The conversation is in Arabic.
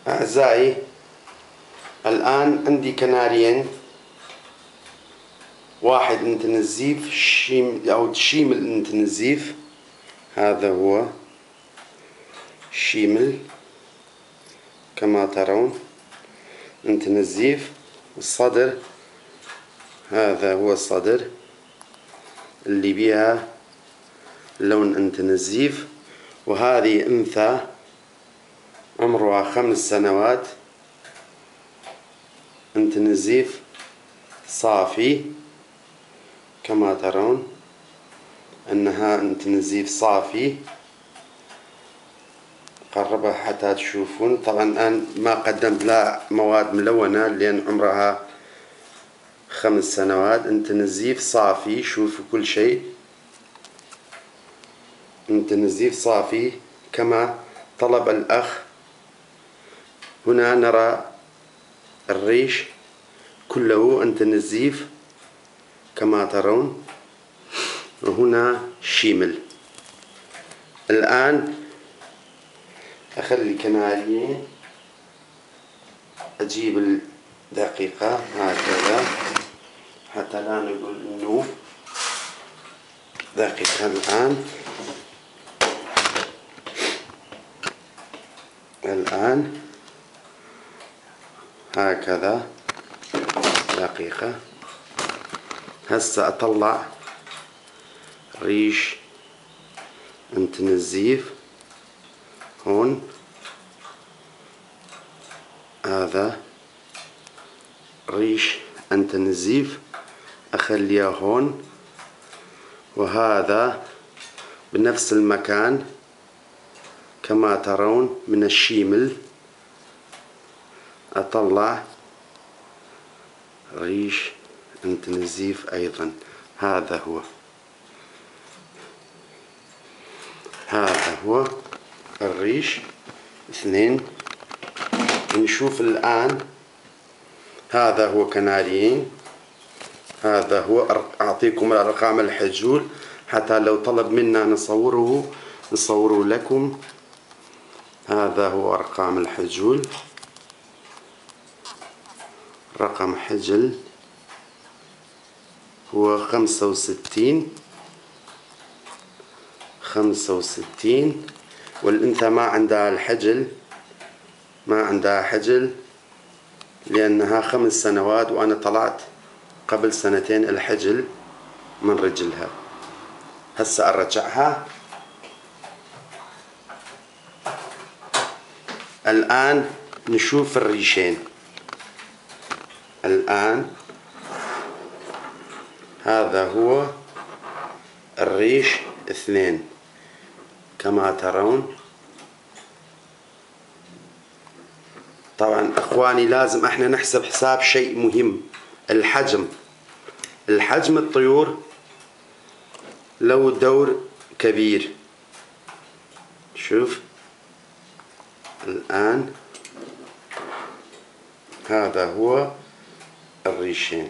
أعزائي، الآن عندي كناريين، واحد انتينزيف شيمل انتينزيف، هذا هو شيمل كما ترون انتينزيف. الصدر، هذا هو الصدر اللي بها لون انتينزيف. وهذه أنثى عمرها 5 سنوات، انتينزيف صافي كما ترون أنها انتينزيف صافي. قربها حتى تشوفون. طبعا الآن ما قدمت لها مواد ملونة لأن عمرها 5 سنوات. انتينزيف صافي، شوفوا كل شيء انتينزيف صافي كما طلب الأخ. هنا نرى الريش كله انتينزيف كما ترون، وهنا شيمل. الآن أخلي الكناريين، أجيب الدقيقة هكذا حتى لا نقول إنه دقيقة. الآن هكذا دقيقة. هسه أطلع ريش انتينزيف هون، هذا ريش انتينزيف أخليه هون، وهذا بنفس المكان كما ترون من الشيمل. أطلع ريش انتينزيف أيضا، هذا هو الريش 2. نشوف الآن، هذا هو كناريين، هذا هو. أعطيكم الأرقام الحجول حتى لو طلب منا نصوره لكم. هذا هو أرقام الحجول. رقم حجل هو 65، والأنثى ما عندها الحجل، ما عندها حجل لأنها 5 سنوات، وأنا طلعت قبل 2 الحجل من رجلها. هسه أرجعها. الآن نشوف الريشين. الآن هذا هو الريش 2 كما ترون. طبعا اخواني لازم احنا نحسب حساب شيء مهم، الحجم الطيور له دور كبير. شوف الآن هذا هو الريشين.